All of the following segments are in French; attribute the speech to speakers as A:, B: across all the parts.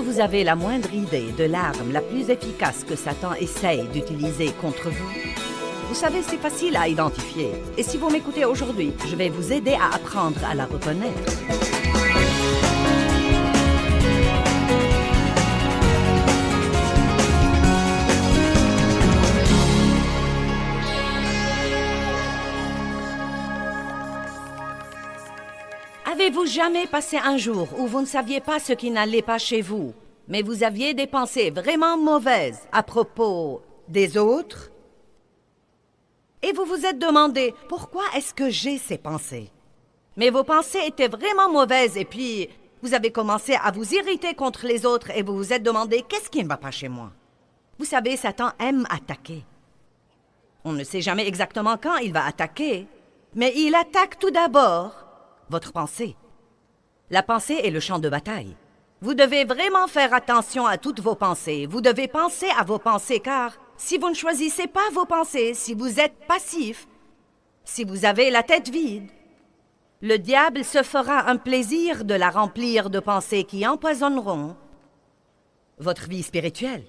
A: vous avez la moindre idée de l'arme la plus efficace que Satan essaye d'utiliser contre vous? Vous savez, c'est facile à identifier. Et si vous m'écoutez aujourd'hui, je vais vous aider à apprendre à la reconnaître. Avez-vous jamais passé un jour où vous ne saviez pas ce qui n'allait pas chez vous, mais vous aviez des pensées vraiment mauvaises à propos des autres? Et vous vous êtes demandé, pourquoi est-ce que j'ai ces pensées? Mais vos pensées étaient vraiment mauvaises et puis vous avez commencé à vous irriter contre les autres et vous vous êtes demandé, qu'est-ce qui ne va pas chez moi? Vous savez, Satan aime attaquer. On ne sait jamais exactement quand il va attaquer, mais il attaque tout d'abord votre pensée. La pensée est le champ de bataille. Vous devez vraiment faire attention à toutes vos pensées. Vous devez penser à vos pensées, car si vous ne choisissez pas vos pensées, si vous êtes passif, si vous avez la tête vide, le diable se fera un plaisir de la remplir de pensées qui empoisonneront votre vie spirituelle.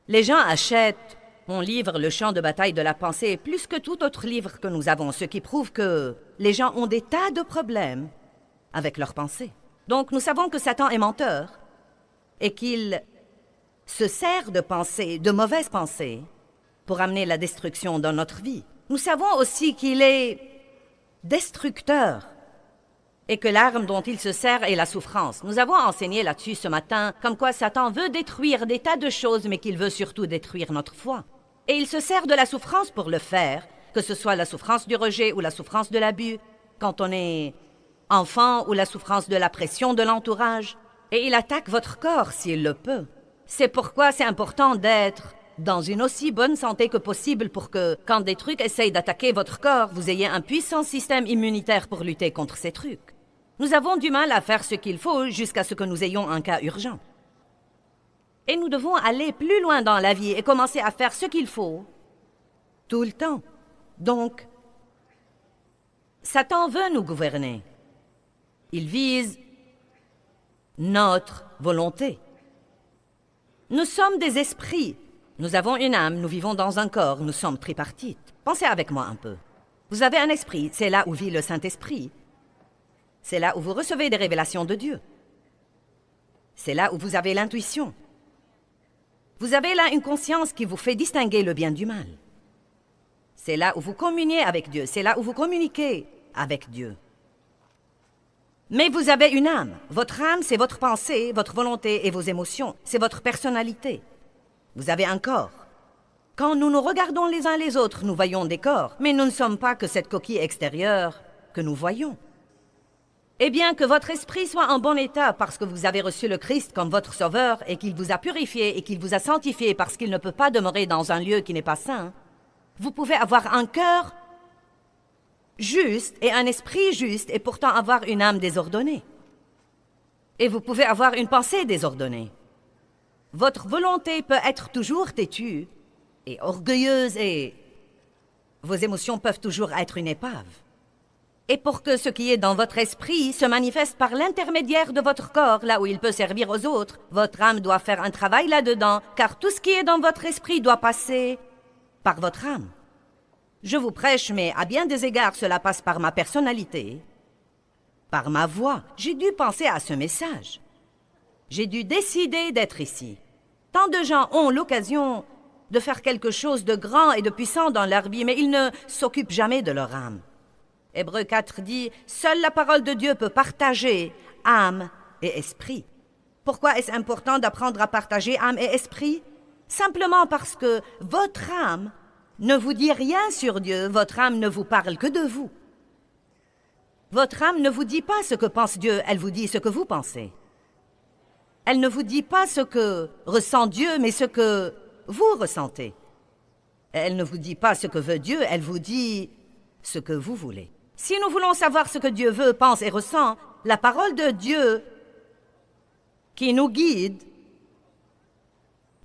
A: Les gens achètent mon livre, Le champ de bataille de la pensée, plus que tout autre livre que nous avons, ce qui prouve que les gens ont des tas de problèmes avec leurs pensées. Donc, nous savons que Satan est menteur et qu'il se sert de pensées, de mauvaises pensées, pour amener la destruction dans notre vie. Nous savons aussi qu'il est destructeur et que l'arme dont il se sert est la souffrance. Nous avons enseigné là-dessus ce matin, comme quoi Satan veut détruire des tas de choses, mais qu'il veut surtout détruire notre foi. Et il se sert de la souffrance pour le faire, que ce soit la souffrance du rejet ou la souffrance de l'abus, quand on est enfant, ou la souffrance de la pression de l'entourage. Et il attaque votre corps s'il le peut. C'est pourquoi c'est important d'être dans une aussi bonne santé que possible pour que, quand des trucs essayent d'attaquer votre corps, vous ayez un puissant système immunitaire pour lutter contre ces trucs. Nous avons du mal à faire ce qu'il faut jusqu'à ce que nous ayons un cas urgent. Et nous devons aller plus loin dans la vie et commencer à faire ce qu'il faut tout le temps. Donc, Satan veut nous gouverner. Il vise notre volonté. Nous sommes des esprits. Nous avons une âme, nous vivons dans un corps, nous sommes tripartites. Pensez avec moi un peu. Vous avez un esprit, c'est là où vit le Saint-Esprit. C'est là où vous recevez des révélations de Dieu. C'est là où vous avez l'intuition. Vous avez là une conscience qui vous fait distinguer le bien du mal. C'est là où vous communiez avec Dieu, c'est là où vous communiquez avec Dieu. Mais vous avez une âme. Votre âme, c'est votre pensée, votre volonté et vos émotions. C'est votre personnalité. Vous avez un corps. Quand nous nous regardons les uns les autres, nous voyons des corps, mais nous ne sommes pas que cette coquille extérieure que nous voyons. Et bien que votre esprit soit en bon état parce que vous avez reçu le Christ comme votre sauveur et qu'il vous a purifié et qu'il vous a sanctifié parce qu'il ne peut pas demeurer dans un lieu qui n'est pas saint, vous pouvez avoir un cœur juste et un esprit juste et pourtant avoir une âme désordonnée. Et vous pouvez avoir une pensée désordonnée. Votre volonté peut être toujours têtue et orgueilleuse et vos émotions peuvent toujours être une épave. Et pour que ce qui est dans votre esprit se manifeste par l'intermédiaire de votre corps, là où il peut servir aux autres, votre âme doit faire un travail là-dedans, car tout ce qui est dans votre esprit doit passer par votre âme. Je vous prêche, mais à bien des égards, cela passe par ma personnalité, par ma voix. J'ai dû penser à ce message. J'ai dû décider d'être ici. Tant de gens ont l'occasion de faire quelque chose de grand et de puissant dans leur vie, mais ils ne s'occupent jamais de leur âme. Hébreux 4 dit « Seule la parole de Dieu peut partager âme et esprit. » Pourquoi est-ce important d'apprendre à partager âme et esprit? Simplement parce que votre âme ne vous dit rien sur Dieu, votre âme ne vous parle que de vous. Votre âme ne vous dit pas ce que pense Dieu, elle vous dit ce que vous pensez. Elle ne vous dit pas ce que ressent Dieu, mais ce que vous ressentez. Elle ne vous dit pas ce que veut Dieu, elle vous dit ce que vous voulez. Si nous voulons savoir ce que Dieu veut, pense et ressent, la parole de Dieu qui nous guide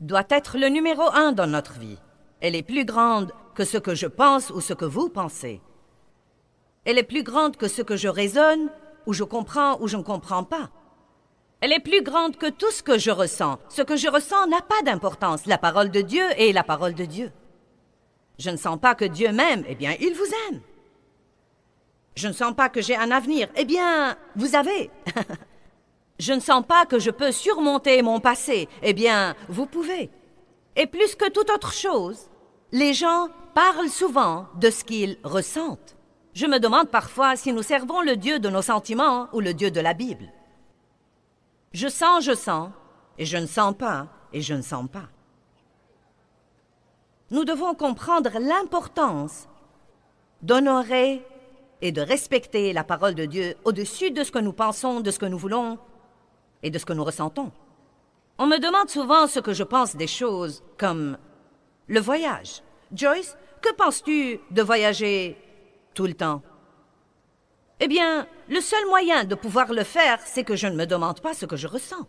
A: doit être le numéro 1 dans notre vie. Elle est plus grande que ce que je pense ou ce que vous pensez. Elle est plus grande que ce que je raisonne ou je comprends ou je ne comprends pas. Elle est plus grande que tout ce que je ressens. Ce que je ressens n'a pas d'importance. La parole de Dieu est la parole de Dieu. Je ne sens pas que Dieu m'aime, eh bien, il vous aime. Je ne sens pas que j'ai un avenir, eh bien, vous avez. Je ne sens pas que je peux surmonter mon passé, eh bien, vous pouvez. Et plus que toute autre chose, les gens parlent souvent de ce qu'ils ressentent. Je me demande parfois si nous servons le Dieu de nos sentiments ou le Dieu de la Bible. Je sens, et je ne sens pas, et je ne sens pas. Nous devons comprendre l'importance d'honorer et de respecter la parole de Dieu au-dessus de ce que nous pensons, de ce que nous voulons et de ce que nous ressentons. On me demande souvent ce que je pense des choses comme le voyage. Joyce, que penses-tu de voyager tout le temps? Eh bien, le seul moyen de pouvoir le faire, c'est que je ne me demande pas ce que je ressens.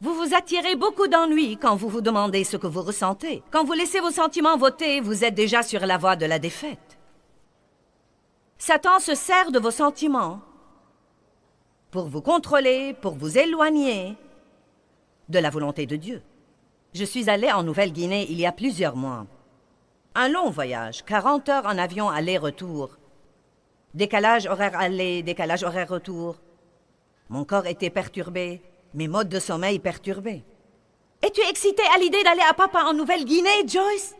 A: Vous vous attirez beaucoup d'ennuis quand vous vous demandez ce que vous ressentez. Quand vous laissez vos sentiments voter, vous êtes déjà sur la voie de la défaite. Satan se sert de vos sentiments pour vous contrôler, pour vous éloigner de la volonté de Dieu. Je suis allée en Nouvelle-Guinée il y a plusieurs mois. Un long voyage, 40 heures en avion aller-retour. Décalage horaire aller, décalage horaire retour. Mon corps était perturbé, mes modes de sommeil perturbés. Es-tu excitée à l'idée d'aller à Papa en Nouvelle-Guinée, Joyce?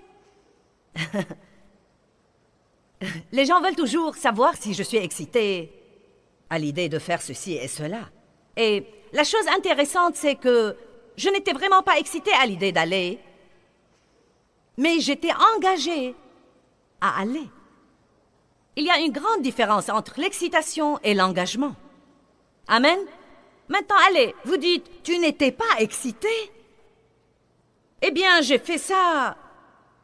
A: Les gens veulent toujours savoir si je suis excitée à l'idée de faire ceci et cela. Et la chose intéressante, c'est que je n'étais vraiment pas excitée à l'idée d'aller, mais j'étais engagée à aller. Il y a une grande différence entre l'excitation et l'engagement. Amen? Maintenant, allez, vous dites, tu n'étais pas excitée? Eh bien, j'ai fait ça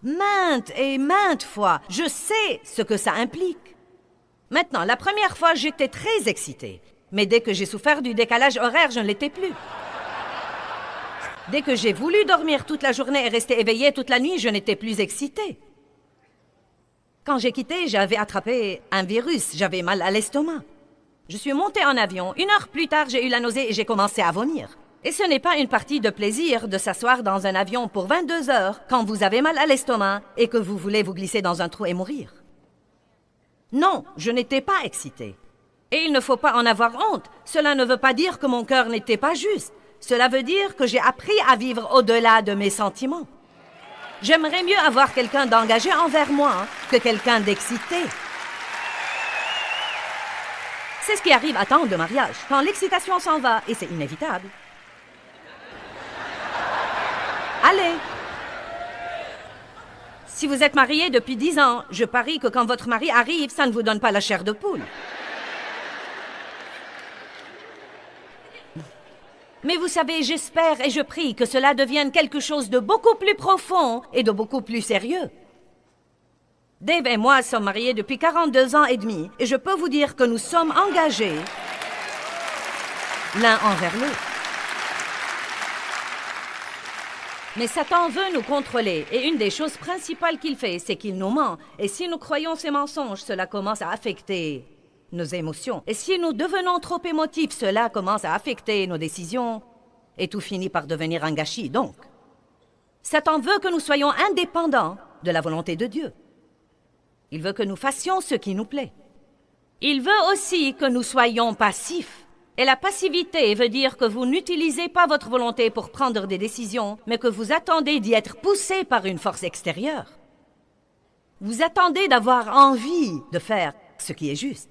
A: maintes et maintes fois. Je sais ce que ça implique. Maintenant, la première fois, j'étais très excitée. Mais dès que j'ai souffert du décalage horaire, je ne l'étais plus. Dès que j'ai voulu dormir toute la journée et rester éveillée toute la nuit, je n'étais plus excitée. Quand j'ai quitté, j'avais attrapé un virus. J'avais mal à l'estomac. Je suis montée en avion. 1 heure plus tard, j'ai eu la nausée et j'ai commencé à vomir. Et ce n'est pas une partie de plaisir de s'asseoir dans un avion pour 22 heures quand vous avez mal à l'estomac et que vous voulez vous glisser dans un trou et mourir. Non, je n'étais pas excitée. Et il ne faut pas en avoir honte. Cela ne veut pas dire que mon cœur n'était pas juste. Cela veut dire que j'ai appris à vivre au-delà de mes sentiments. J'aimerais mieux avoir quelqu'un d'engagé envers moi que quelqu'un d'excité. C'est ce qui arrive à tant de mariages, quand l'excitation s'en va, et c'est inévitable. Allez! Si vous êtes marié depuis 10 ans, je parie que quand votre mari arrive, ça ne vous donne pas la chair de poule. Mais vous savez, j'espère et je prie que cela devienne quelque chose de beaucoup plus profond et de beaucoup plus sérieux. Dave et moi sommes mariés depuis 42 ans et demi, et je peux vous dire que nous sommes engagés l'un envers l'autre. Mais Satan veut nous contrôler, et une des choses principales qu'il fait, c'est qu'il nous ment. Et si nous croyons ces mensonges, cela commence à affecter nos émotions. Et si nous devenons trop émotifs, cela commence à affecter nos décisions, et tout finit par devenir un gâchis. Donc, Satan veut que nous soyons indépendants de la volonté de Dieu. Il veut que nous fassions ce qui nous plaît. Il veut aussi que nous soyons passifs. Et la passivité veut dire que vous n'utilisez pas votre volonté pour prendre des décisions, mais que vous attendez d'y être poussé par une force extérieure. Vous attendez d'avoir envie de faire ce qui est juste.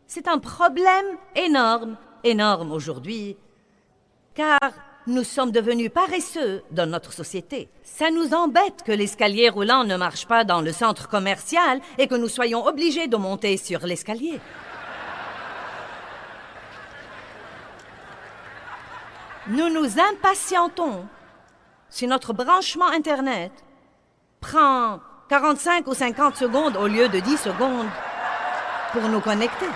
A: C'est un problème énorme, énorme aujourd'hui, car nous sommes devenus paresseux dans notre société. Ça nous embête que l'escalier roulant ne marche pas dans le centre commercial et que nous soyons obligés de monter sur l'escalier. Nous nous impatientons si notre branchement Internet prend 45 ou 50 secondes au lieu de 10 secondes pour nous connecter.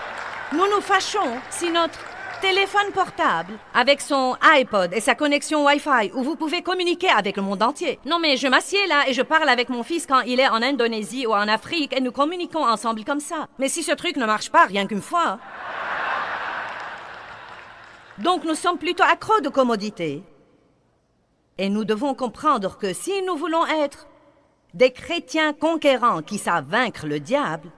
A: Nous nous fâchons si notre téléphone portable, avec son iPod et sa connexion Wi-Fi, où vous pouvez communiquer avec le monde entier. Non mais je m'assieds là et je parle avec mon fils quand il est en Indonésie ou en Afrique et nous communiquons ensemble comme ça. Mais si ce truc ne marche pas rien qu'une fois... Donc nous sommes plutôt accros de commodité. Et nous devons comprendre que si nous voulons être des chrétiens conquérants qui savent vaincre le diable,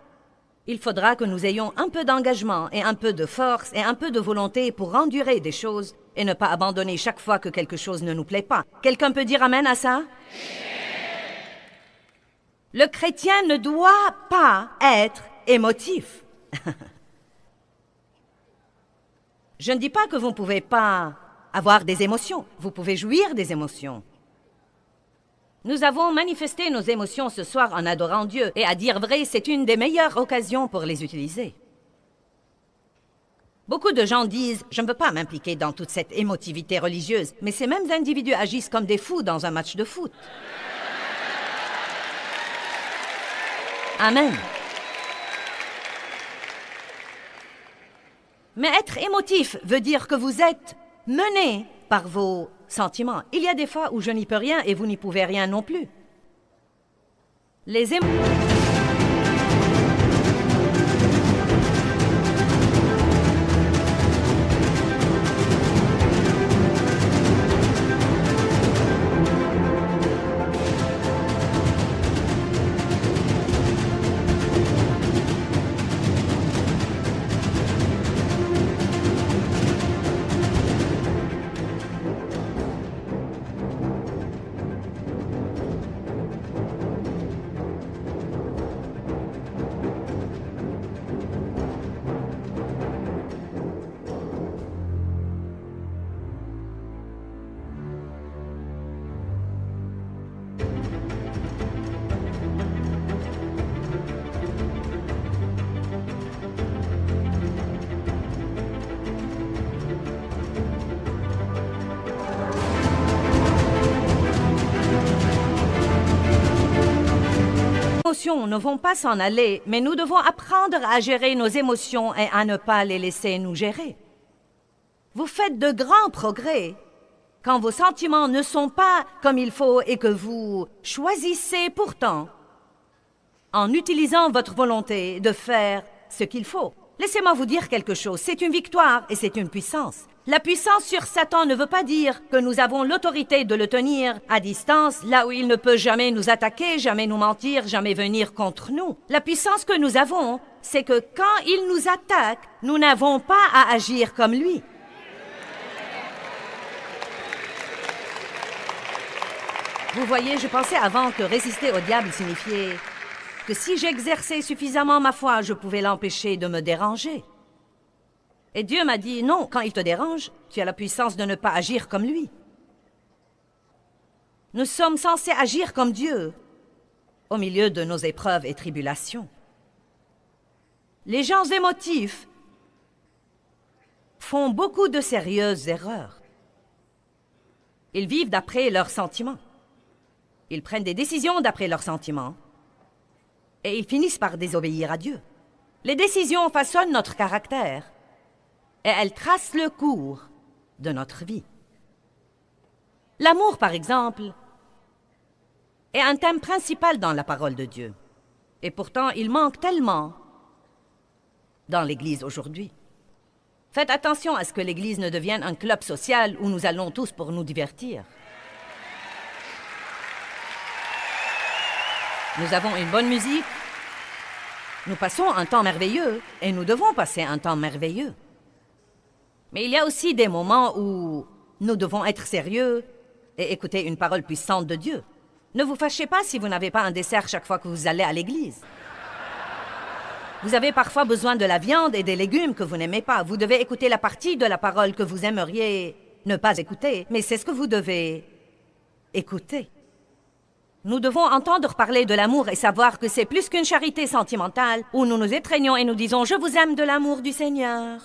A: il faudra que nous ayons un peu d'engagement et un peu de force et un peu de volonté pour endurer des choses et ne pas abandonner chaque fois que quelque chose ne nous plaît pas. Quelqu'un peut dire amen à ça? Le chrétien ne doit pas être émotif. Je ne dis pas que vous ne pouvez pas avoir des émotions. Vous pouvez jouir des émotions. Nous avons manifesté nos émotions ce soir en adorant Dieu. Et à dire vrai, c'est une des meilleures occasions pour les utiliser. Beaucoup de gens disent « Je ne veux pas m'impliquer dans toute cette émotivité religieuse », mais ces mêmes individus agissent comme des fous dans un match de foot. Amen. Mais être émotif veut dire que vous êtes mené par vos sentiments. Il y a des fois où je n'y peux rien et vous n'y pouvez rien non plus. Les émotions... ne vont pas s'en aller, mais nous devons apprendre à gérer nos émotions et à ne pas les laisser nous gérer. Vous faites de grands progrès quand vos sentiments ne sont pas comme il faut et que vous choisissez pourtant, en utilisant votre volonté, de faire ce qu'il faut. Laissez-moi vous dire quelque chose, c'est une victoire et c'est une puissance. La puissance sur Satan ne veut pas dire que nous avons l'autorité de le tenir à distance, là où il ne peut jamais nous attaquer, jamais nous mentir, jamais venir contre nous. La puissance que nous avons, c'est que quand il nous attaque, nous n'avons pas à agir comme lui. Vous voyez, je pensais avant que résister au diable signifiait que si j'exerçais suffisamment ma foi, je pouvais l'empêcher de me déranger. Et Dieu m'a dit, non, quand il te dérange, tu as la puissance de ne pas agir comme lui. Nous sommes censés agir comme Dieu au milieu de nos épreuves et tribulations. Les gens émotifs font beaucoup de sérieuses erreurs. Ils vivent d'après leurs sentiments. Ils prennent des décisions d'après leurs sentiments. Et ils finissent par désobéir à Dieu. Les décisions façonnent notre caractère. Et elles tracent le cours de notre vie. L'amour, par exemple, est un thème principal dans la parole de Dieu. Et pourtant, il manque tellement dans l'Église aujourd'hui. Faites attention à ce que l'Église ne devienne un club social où nous allons tous pour nous divertir. Nous avons une bonne musique, nous passons un temps merveilleux et nous devons passer un temps merveilleux. Mais il y a aussi des moments où nous devons être sérieux et écouter une parole puissante de Dieu. Ne vous fâchez pas si vous n'avez pas un dessert chaque fois que vous allez à l'église. Vous avez parfois besoin de la viande et des légumes que vous n'aimez pas. Vous devez écouter la partie de la parole que vous aimeriez ne pas écouter, mais c'est ce que vous devez écouter. Nous devons entendre parler de l'amour et savoir que c'est plus qu'une charité sentimentale où nous nous étreignons et nous disons « Je vous aime de l'amour du Seigneur ».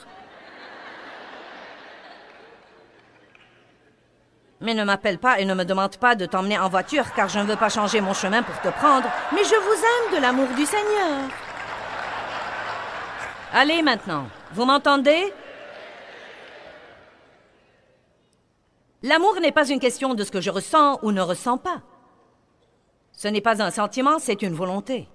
A: Mais ne m'appelle pas et ne me demande pas de t'emmener en voiture car je ne veux pas changer mon chemin pour te prendre. Mais je vous aime de l'amour du Seigneur. Allez maintenant, vous m'entendez? L'amour n'est pas une question de ce que je ressens ou ne ressens pas. Ce n'est pas un sentiment, c'est une volonté.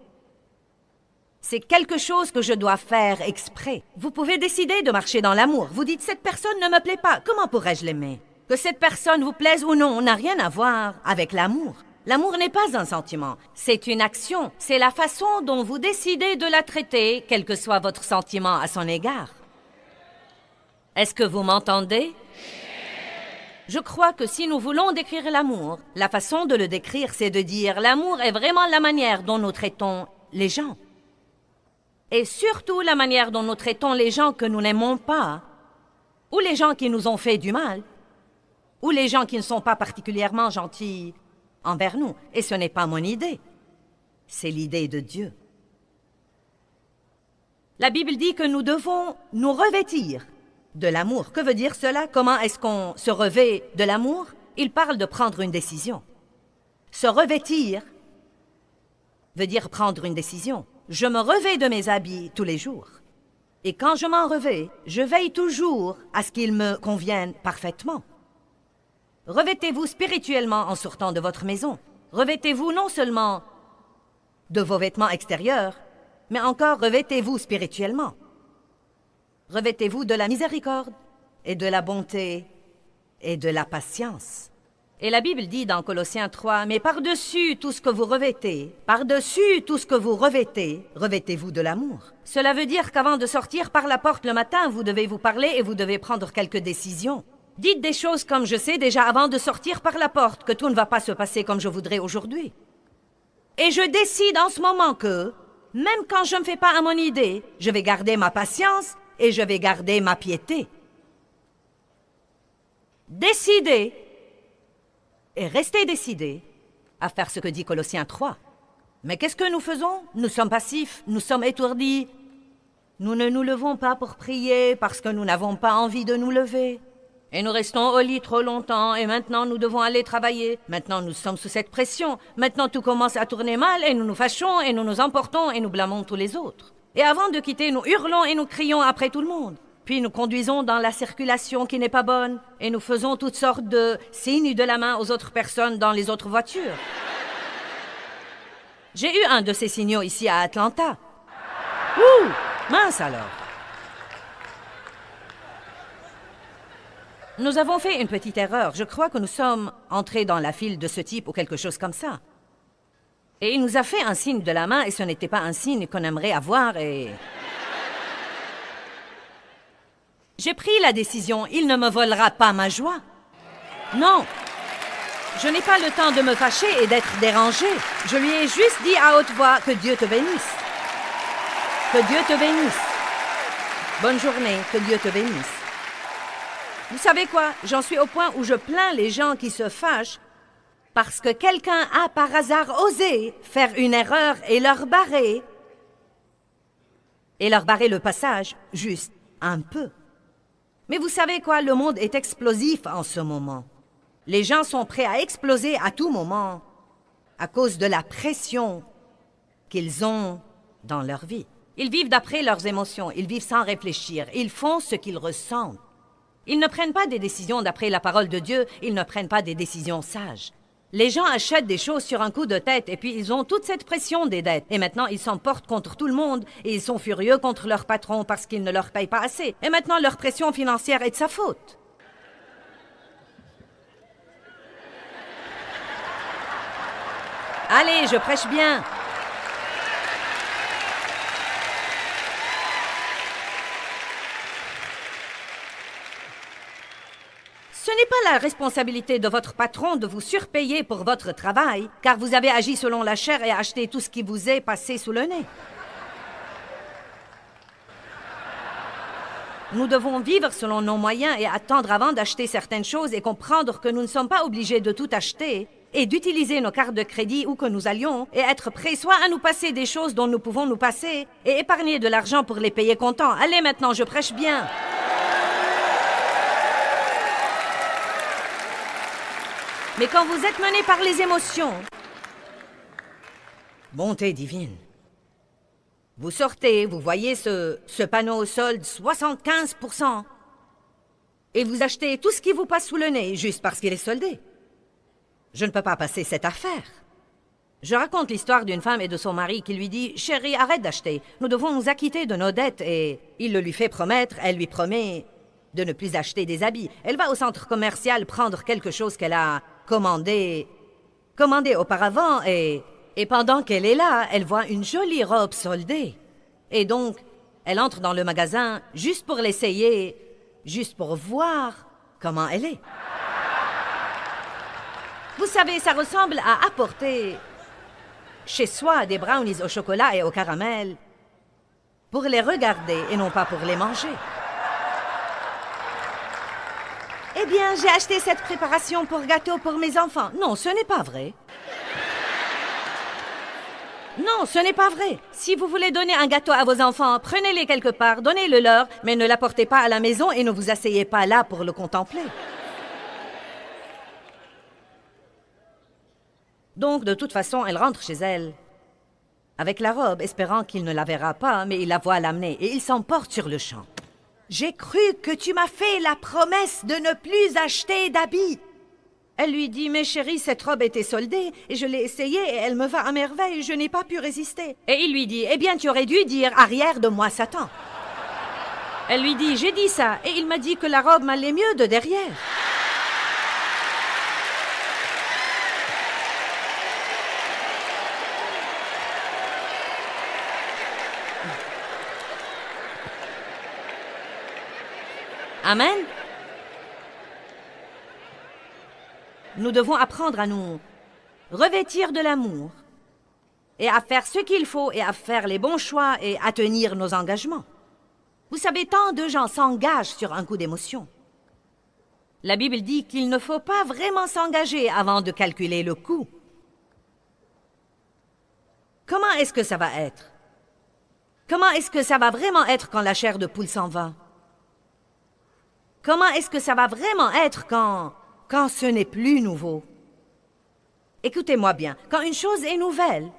A: C'est quelque chose que je dois faire exprès. Vous pouvez décider de marcher dans l'amour. Vous dites, cette personne ne me plaît pas, comment pourrais-je l'aimer? Que cette personne vous plaise ou non n'a rien à voir avec l'amour. L'amour n'est pas un sentiment, c'est une action. C'est la façon dont vous décidez de la traiter, quel que soit votre sentiment à son égard. Est-ce que vous m'entendez? Je crois que si nous voulons décrire l'amour, la façon de le décrire, c'est de dire l'amour est vraiment la manière dont nous traitons les gens. Et surtout la manière dont nous traitons les gens que nous n'aimons pas, ou les gens qui nous ont fait du mal, ou les gens qui ne sont pas particulièrement gentils envers nous. Et ce n'est pas mon idée, c'est l'idée de Dieu. La Bible dit que nous devons nous revêtir de l'amour. Que veut dire cela? Comment est-ce qu'on se revêt de l'amour? Il parle de prendre une décision. Se revêtir veut dire prendre une décision. Je me revêts de mes habits tous les jours. Et quand je m'en revêts, je veille toujours à ce qu'ils me conviennent parfaitement. Revêtez-vous spirituellement en sortant de votre maison. Revêtez-vous non seulement de vos vêtements extérieurs, mais encore revêtez-vous spirituellement. Revêtez-vous de la miséricorde et de la bonté et de la patience. Et la Bible dit dans Colossiens 3, « Mais par-dessus tout ce que vous revêtez, par-dessus tout ce que vous revêtez, revêtez-vous de l'amour. » Cela veut dire qu'avant de sortir par la porte le matin, vous devez vous parler et vous devez prendre quelques décisions. Dites des choses comme je sais déjà avant de sortir par la porte que tout ne va pas se passer comme je voudrais aujourd'hui. Et je décide en ce moment que, même quand je ne me fais pas à mon idée, je vais garder ma patience et je vais garder ma piété. Décidez et restez décidés à faire ce que dit Colossiens 3. Mais qu'est-ce que nous faisons? Nous sommes passifs, nous sommes étourdis. Nous ne nous levons pas pour prier parce que nous n'avons pas envie de nous lever. Et nous restons au lit trop longtemps et maintenant nous devons aller travailler. Maintenant nous sommes sous cette pression. Maintenant tout commence à tourner mal et nous nous fâchons et nous nous emportons et nous blâmons tous les autres. Et avant de quitter, nous hurlons et nous crions après tout le monde. Puis nous conduisons dans la circulation qui n'est pas bonne et nous faisons toutes sortes de signes de la main aux autres personnes dans les autres voitures. J'ai eu un de ces signaux ici à Atlanta. Ouh! Mince alors! Nous avons fait une petite erreur. Je crois que nous sommes entrés dans la file de ce type ou quelque chose comme ça. Et il nous a fait un signe de la main et ce n'était pas un signe qu'on aimerait avoir et... J'ai pris la décision, il ne me volera pas ma joie. Non, je n'ai pas le temps de me fâcher et d'être dérangée. Je lui ai juste dit à haute voix que Dieu te bénisse. Que Dieu te bénisse. Bonne journée, que Dieu te bénisse. Vous savez quoi? J'en suis au point où je plains les gens qui se fâchent parce que quelqu'un a par hasard osé faire une erreur et leur barrer le passage juste un peu. Mais vous savez quoi? Le monde est explosif en ce moment. Les gens sont prêts à exploser à tout moment à cause de la pression qu'ils ont dans leur vie. Ils vivent d'après leurs émotions, ils vivent sans réfléchir, ils font ce qu'ils ressentent. Ils ne prennent pas des décisions d'après la parole de Dieu, ils ne prennent pas des décisions sages. Les gens achètent des choses sur un coup de tête et puis ils ont toute cette pression des dettes. Et maintenant, ils s'emportent contre tout le monde et ils sont furieux contre leur patron parce qu'il ne leur paye pas assez. Et maintenant, leur pression financière est de sa faute. Allez, je prêche bien. Ce n'est pas la responsabilité de votre patron de vous surpayer pour votre travail, car vous avez agi selon la chair et acheté tout ce qui vous est passé sous le nez. Nous devons vivre selon nos moyens et attendre avant d'acheter certaines choses et comprendre que nous ne sommes pas obligés de tout acheter et d'utiliser nos cartes de crédit où que nous allions et être prêts soit à nous passer des choses dont nous pouvons nous passer et épargner de l'argent pour les payer comptant. Allez maintenant, je prêche bien. Mais quand vous êtes mené par les émotions, bonté divine, vous sortez, vous voyez ce panneau au solde 75% et vous achetez tout ce qui vous passe sous le nez juste parce qu'il est soldé. Je ne peux pas passer cette affaire. Je raconte l'histoire d'une femme et de son mari qui lui dit « Chérie, arrête d'acheter, nous devons nous acquitter de nos dettes. » Et il le lui fait promettre, elle lui promet de ne plus acheter des habits. Elle va au centre commercial prendre quelque chose qu'elle a commandé auparavant et pendant qu'elle est là, elle voit une jolie robe soldée. Et donc, elle entre dans le magasin juste pour l'essayer, juste pour voir comment elle est. Vous savez, ça ressemble à apporter chez soi des brownies au chocolat et au caramel pour les regarder et non pas pour les manger. Eh bien, j'ai acheté cette préparation pour gâteau pour mes enfants. Non, ce n'est pas vrai. Non, ce n'est pas vrai. Si vous voulez donner un gâteau à vos enfants, prenez-les quelque part, donnez-le leur, mais ne l'apportez pas à la maison et ne vous asseyez pas là pour le contempler. Donc, de toute façon, elle rentre chez elle avec la robe, espérant qu'il ne la verra pas, mais il la voit l'amener et il s'emporte sur le champ. « J'ai cru que tu m'as fait la promesse de ne plus acheter d'habits. » Elle lui dit « Mais chérie, cette robe était soldée et je l'ai essayée et elle me va à merveille, je n'ai pas pu résister. » Et il lui dit « Eh bien, tu aurais dû dire « Arrière de moi, Satan. » Elle lui dit « J'ai dit ça et il m'a dit que la robe m'allait mieux de derrière. » Amen. Nous devons apprendre à nous revêtir de l'amour et à faire ce qu'il faut et à faire les bons choix et à tenir nos engagements. Vous savez, tant de gens s'engagent sur un coup d'émotion. La Bible dit qu'il ne faut pas vraiment s'engager avant de calculer le coût. Comment est-ce que ça va être? Comment est-ce que ça va vraiment être quand la chair de poule s'en va? Comment est-ce que ça va vraiment être quand ce n'est plus nouveau? Écoutez-moi bien, quand une chose est nouvelle,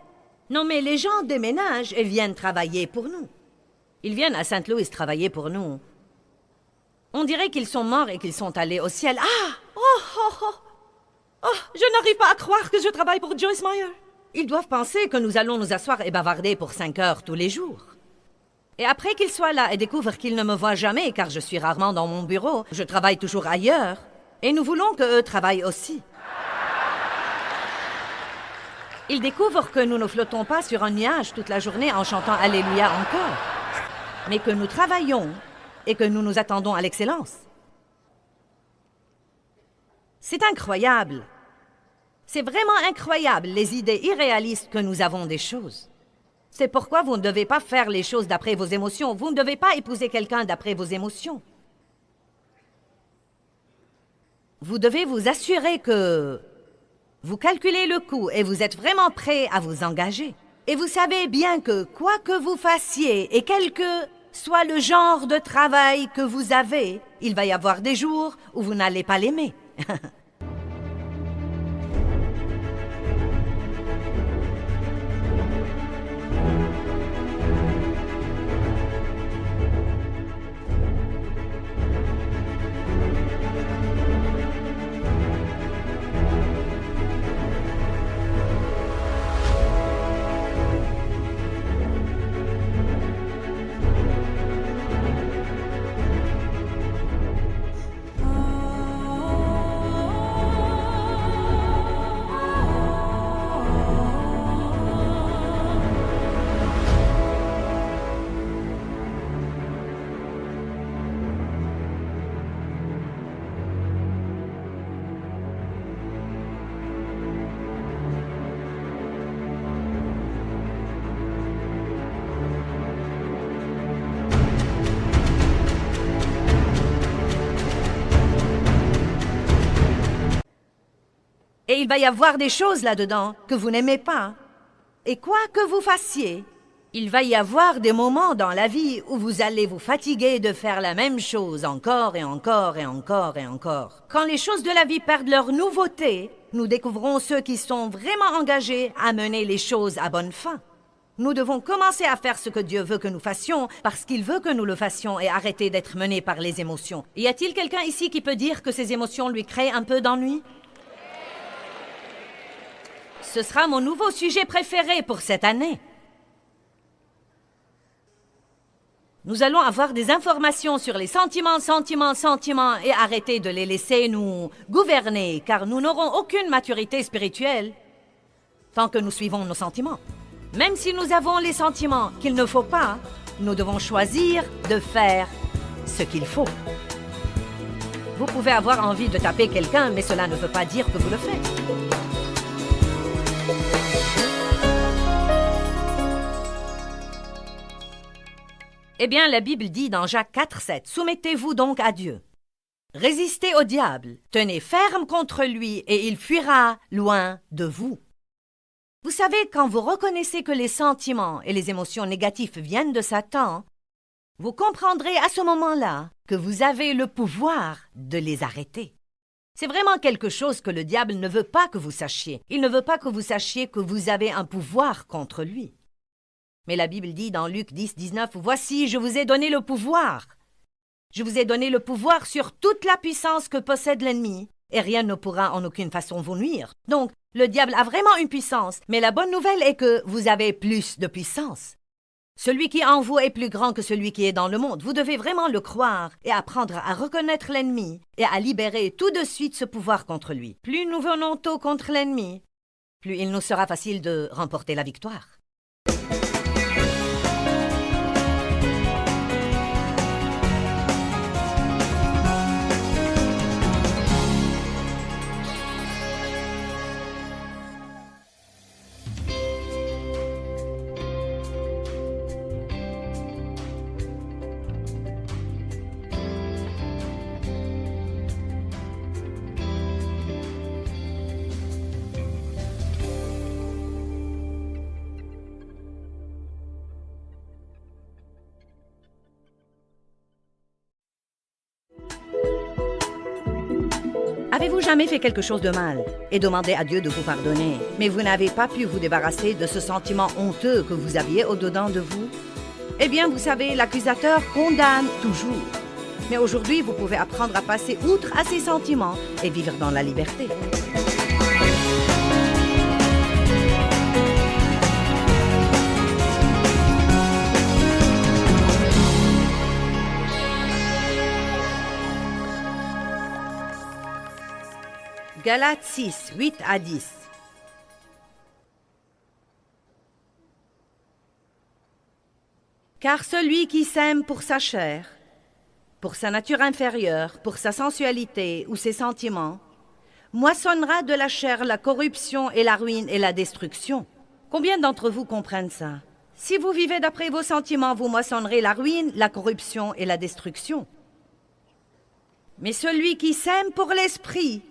A: non mais les gens déménagent et viennent travailler pour nous. Ils viennent à Saint-Louis travailler pour nous. On dirait qu'ils sont morts et qu'ils sont allés au ciel. Ah! Oh, je n'arrive pas à croire que je travaille pour Joyce Meyer. Ils doivent penser que nous allons nous asseoir et bavarder pour 5 heures tous les jours. Et après qu'ils soient là et découvrent qu'ils ne me voient jamais, car je suis rarement dans mon bureau, je travaille toujours ailleurs, et nous voulons qu'eux travaillent aussi. Ils découvrent que nous ne flottons pas sur un nuage toute la journée en chantant Alléluia encore, mais que nous travaillons et que nous nous attendons à l'excellence. C'est incroyable. C'est vraiment incroyable, les idées irréalistes que nous avons des choses. C'est pourquoi vous ne devez pas faire les choses d'après vos émotions. Vous ne devez pas épouser quelqu'un d'après vos émotions. Vous devez vous assurer que vous calculez le coût et vous êtes vraiment prêt à vous engager. Et vous savez bien que quoi que vous fassiez et quel que soit le genre de travail que vous avez, il va y avoir des jours où vous n'allez pas l'aimer. Et il va y avoir des choses là-dedans que vous n'aimez pas. Et quoi que vous fassiez, il va y avoir des moments dans la vie où vous allez vous fatiguer de faire la même chose encore et encore et encore et encore. Quand les choses de la vie perdent leur nouveauté, nous découvrons ceux qui sont vraiment engagés à mener les choses à bonne fin. Nous devons commencer à faire ce que Dieu veut que nous fassions parce qu'il veut que nous le fassions et arrêter d'être menés par les émotions. Y a-t-il quelqu'un ici qui peut dire que ces émotions lui créent un peu d'ennui? ce sera mon nouveau sujet préféré pour cette année. Nous allons avoir des informations sur les sentiments et arrêter de les laisser nous gouverner, car nous n'aurons aucune maturité spirituelle tant que nous suivons nos sentiments. Même si nous avons les sentiments qu'il ne faut pas, nous devons choisir de faire ce qu'il faut. Vous pouvez avoir envie de taper quelqu'un, mais cela ne veut pas dire que vous le faites. Eh bien, la Bible dit dans Jacques 4,7, « Soumettez-vous donc à Dieu. Résistez au diable, tenez ferme contre lui et il fuira loin de vous. » Vous savez, quand vous reconnaissez que les sentiments et les émotions négatives viennent de Satan, vous comprendrez à ce moment-là que vous avez le pouvoir de les arrêter. C'est vraiment quelque chose que le diable ne veut pas que vous sachiez. Il ne veut pas que vous sachiez que vous avez un pouvoir contre lui. Mais la Bible dit dans Luc 10, 19, « Voici, je vous ai donné le pouvoir. Je vous ai donné le pouvoir sur toute la puissance que possède l'ennemi, et rien ne pourra en aucune façon vous nuire. » Donc, le diable a vraiment une puissance, mais la bonne nouvelle est que vous avez plus de puissance. Celui qui est en vous est plus grand que celui qui est dans le monde. Vous devez vraiment le croire et apprendre à reconnaître l'ennemi et à libérer tout de suite ce pouvoir contre lui. Plus nous venons tôt contre l'ennemi, plus il nous sera facile de remporter la victoire. Avez-vous jamais fait quelque chose de mal et demandé à Dieu de vous pardonner, mais vous n'avez pas pu vous débarrasser de ce sentiment honteux que vous aviez au-dedans de vous? Eh bien, vous savez, l'accusateur condamne toujours. Mais aujourd'hui, vous pouvez apprendre à passer outre à ces sentiments et vivre dans la liberté. Galates 6, 8 à 10. Car celui qui sème pour sa chair, pour sa nature inférieure, pour sa sensualité ou ses sentiments, moissonnera de la chair la corruption et la ruine et la destruction. Combien d'entre vous comprennent ça? Si vous vivez d'après vos sentiments, vous moissonnerez la ruine, la corruption et la destruction. Mais celui qui sème pour l'esprit,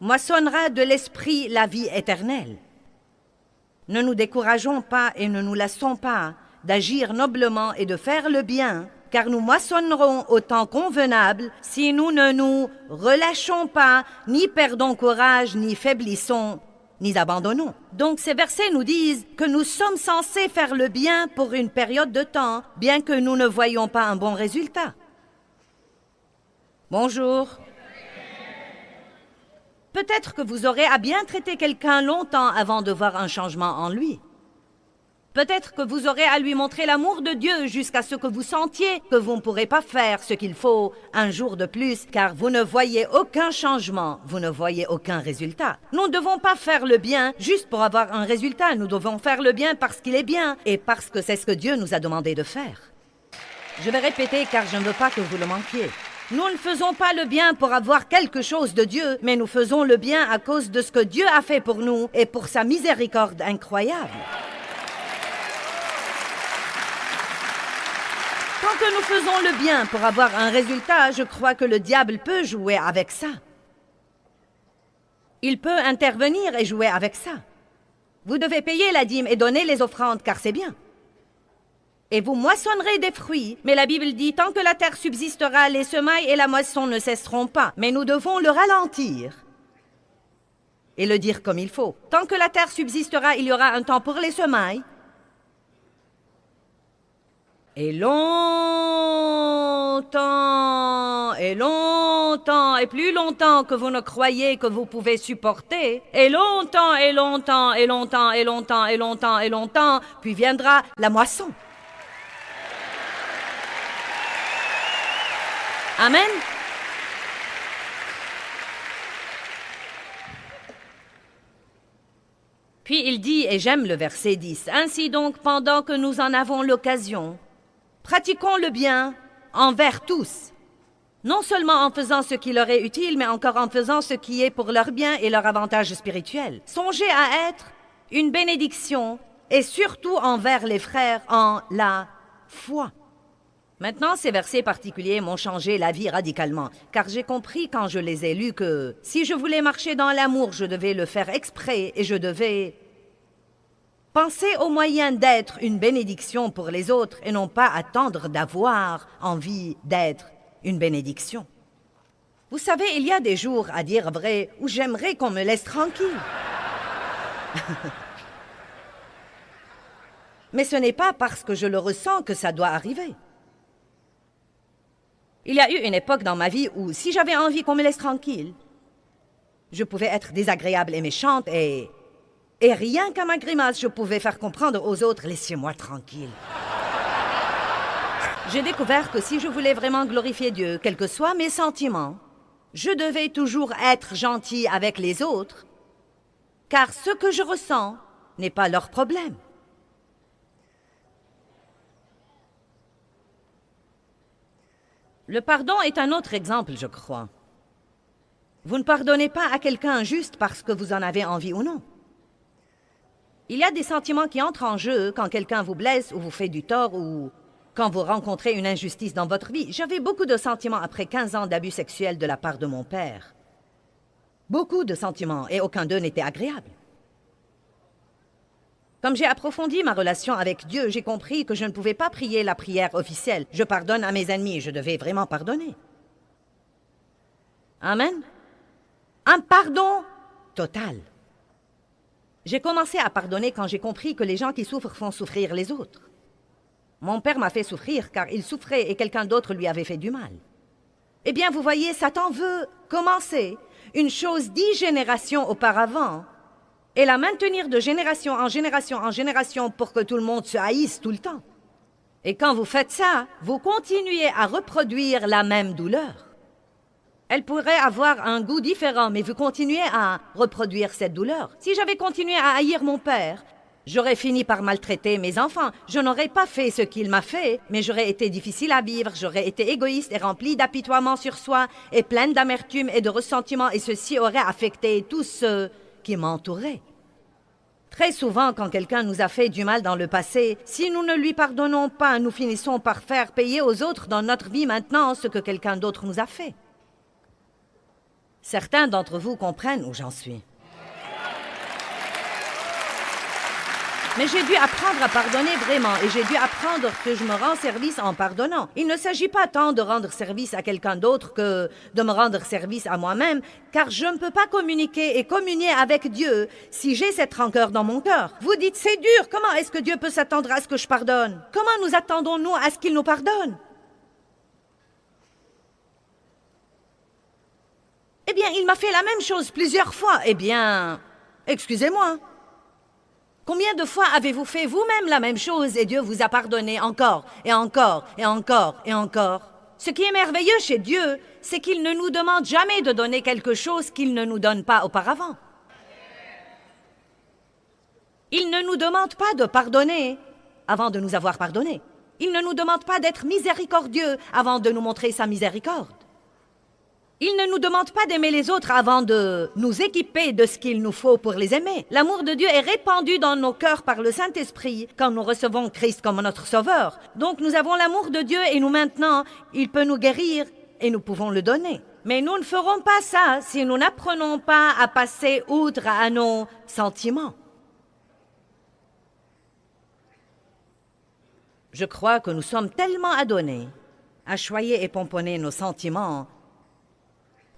A: moissonnera de l'esprit la vie éternelle. Ne nous décourageons pas et ne nous lassons pas d'agir noblement et de faire le bien, car nous moissonnerons au temps convenable si nous ne nous relâchons pas, ni perdons courage, ni faiblissons, ni abandonnons. Donc ces versets nous disent que nous sommes censés faire le bien pour une période de temps, bien que nous ne voyions pas un bon résultat. Bonjour. Peut-être que vous aurez à bien traiter quelqu'un longtemps avant de voir un changement en lui. Peut-être que vous aurez à lui montrer l'amour de Dieu jusqu'à ce que vous sentiez que vous ne pourrez pas faire ce qu'il faut un jour de plus, car vous ne voyez aucun changement, vous ne voyez aucun résultat. Nous ne devons pas faire le bien juste pour avoir un résultat, nous devons faire le bien parce qu'il est bien et parce que c'est ce que Dieu nous a demandé de faire. Je vais répéter car je ne veux pas que vous le manquiez. Nous ne faisons pas le bien pour avoir quelque chose de Dieu, mais nous faisons le bien à cause de ce que Dieu a fait pour nous et pour sa miséricorde incroyable. Tant que nous faisons le bien pour avoir un résultat, je crois que le diable peut jouer avec ça. Il peut intervenir et jouer avec ça. Vous devez payer la dîme et donner les offrandes, car c'est bien. Et vous moissonnerez des fruits, mais la Bible dit, tant que la terre subsistera, les semailles et la moisson ne cesseront pas. Mais nous devons le ralentir et le dire comme il faut. Tant que la terre subsistera, il y aura un temps pour les semailles Et longtemps, et longtemps, et plus longtemps que vous ne croyez que vous pouvez supporter, et longtemps, et longtemps, et longtemps, et longtemps, et longtemps, et longtemps, puis viendra la moisson. Amen. Puis il dit, et j'aime le verset 10, « Ainsi donc, pendant que nous en avons l'occasion, pratiquons le bien envers tous, non seulement en faisant ce qui leur est utile, mais encore en faisant ce qui est pour leur bien et leur avantage spirituel. Songez à être une bénédiction, et surtout envers les frères en la foi. » Maintenant, ces versets particuliers m'ont changé la vie radicalement, car j'ai compris quand je les ai lus que si je voulais marcher dans l'amour, je devais le faire exprès et je devais penser aux moyens d'être une bénédiction pour les autres et non pas attendre d'avoir envie d'être une bénédiction. Vous savez, il y a des jours, à dire vrai, où j'aimerais qu'on me laisse tranquille. Mais ce n'est pas parce que je le ressens que ça doit arriver. Il y a eu une époque dans ma vie où, si j'avais envie qu'on me laisse tranquille, je pouvais être désagréable et méchante et rien qu'à ma grimace, je pouvais faire comprendre aux autres « Laissez-moi tranquille ». J'ai découvert que si je voulais vraiment glorifier Dieu, quels que soient mes sentiments, je devais toujours être gentil avec les autres, car ce que je ressens n'est pas leur problème. Le pardon est un autre exemple, je crois. Vous ne pardonnez pas à quelqu'un juste parce que vous en avez envie ou non. Il y a des sentiments qui entrent en jeu quand quelqu'un vous blesse ou vous fait du tort ou quand vous rencontrez une injustice dans votre vie. J'avais beaucoup de sentiments après 15 ans d'abus sexuels de la part de mon père. Beaucoup de sentiments et aucun d'eux n'était agréable. Comme j'ai approfondi ma relation avec Dieu, j'ai compris que je ne pouvais pas prier la prière officielle. Je pardonne à mes ennemis, je devais vraiment pardonner. Amen. Un pardon total. J'ai commencé à pardonner quand j'ai compris que les gens qui souffrent font souffrir les autres. Mon père m'a fait souffrir car il souffrait et quelqu'un d'autre lui avait fait du mal. Eh bien, vous voyez, Satan veut commencer une chose 10 générations auparavant et la maintenir de génération en génération en génération pour que tout le monde se haïsse tout le temps. Et quand vous faites ça, vous continuez à reproduire la même douleur. Elle pourrait avoir un goût différent, mais vous continuez à reproduire cette douleur. Si j'avais continué à haïr mon père, j'aurais fini par maltraiter mes enfants. Je n'aurais pas fait ce qu'il m'a fait, mais j'aurais été difficile à vivre, j'aurais été égoïste et rempli d'apitoiement sur soi et pleine d'amertume et de ressentiment, et ceci aurait affecté tous ceux qui m'entouraient. Très souvent, quand quelqu'un nous a fait du mal dans le passé, si nous ne lui pardonnons pas, nous finissons par faire payer aux autres dans notre vie maintenant ce que quelqu'un d'autre nous a fait. Certains d'entre vous comprennent où j'en suis. Mais j'ai dû apprendre à pardonner vraiment et j'ai dû apprendre que je me rends service en pardonnant. Il ne s'agit pas tant de rendre service à quelqu'un d'autre que de me rendre service à moi-même, car je ne peux pas communiquer et communier avec Dieu si j'ai cette rancœur dans mon cœur. Vous dites, c'est dur, comment est-ce que Dieu peut s'attendre à ce que je pardonne? Comment nous attendons-nous à ce qu'il nous pardonne? Eh bien, il m'a fait la même chose plusieurs fois. Eh bien, excusez-moi. Combien de fois avez-vous fait vous-même la même chose et Dieu vous a pardonné encore et encore et encore et encore? Ce qui est merveilleux chez Dieu, c'est qu'il ne nous demande jamais de donner quelque chose qu'il ne nous donne pas auparavant. Il ne nous demande pas de pardonner avant de nous avoir pardonné. Il ne nous demande pas d'être miséricordieux avant de nous montrer sa miséricorde. Il ne nous demande pas d'aimer les autres avant de nous équiper de ce qu'il nous faut pour les aimer. L'amour de Dieu est répandu dans nos cœurs par le Saint-Esprit quand nous recevons Christ comme notre Sauveur. Donc nous avons l'amour de Dieu et nous maintenant, il peut nous guérir et nous pouvons le donner. Mais nous ne ferons pas ça si nous n'apprenons pas à passer outre à nos sentiments. Je crois que nous sommes tellement adonnés à choyer et pomponner nos sentiments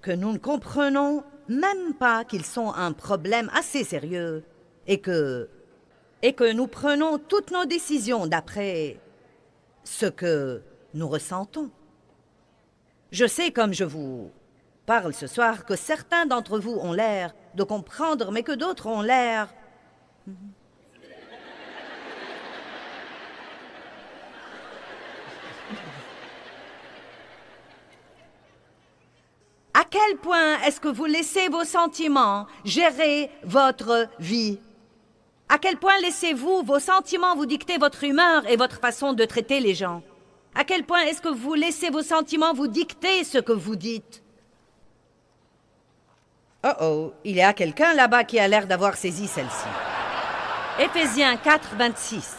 A: que nous ne comprenons même pas qu'ils sont un problème assez sérieux et que nous prenons toutes nos décisions d'après ce que nous ressentons. Je sais, comme je vous parle ce soir, que certains d'entre vous ont l'air de comprendre, mais que d'autres ont l'air... À quel point est-ce que vous laissez vos sentiments gérer votre vie? À quel point laissez-vous vos sentiments vous dicter votre humeur et votre façon de traiter les gens? À quel point est-ce que vous laissez vos sentiments vous dicter ce que vous dites? Oh, il y a quelqu'un là-bas qui a l'air d'avoir saisi celle-ci. Éphésiens 4, 26.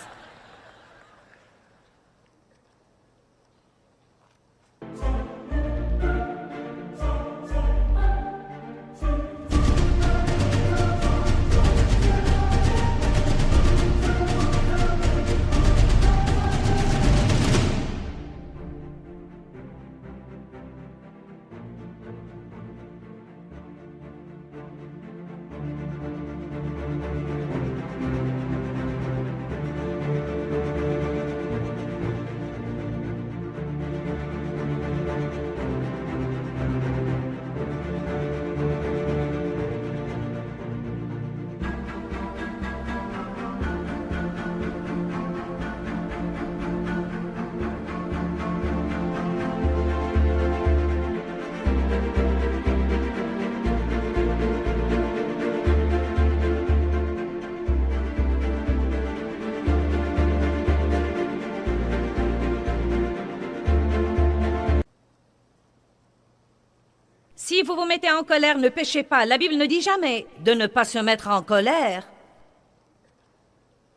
A: Si vous vous mettez en colère, ne péchez pas. La Bible ne dit jamais de ne pas se mettre en colère.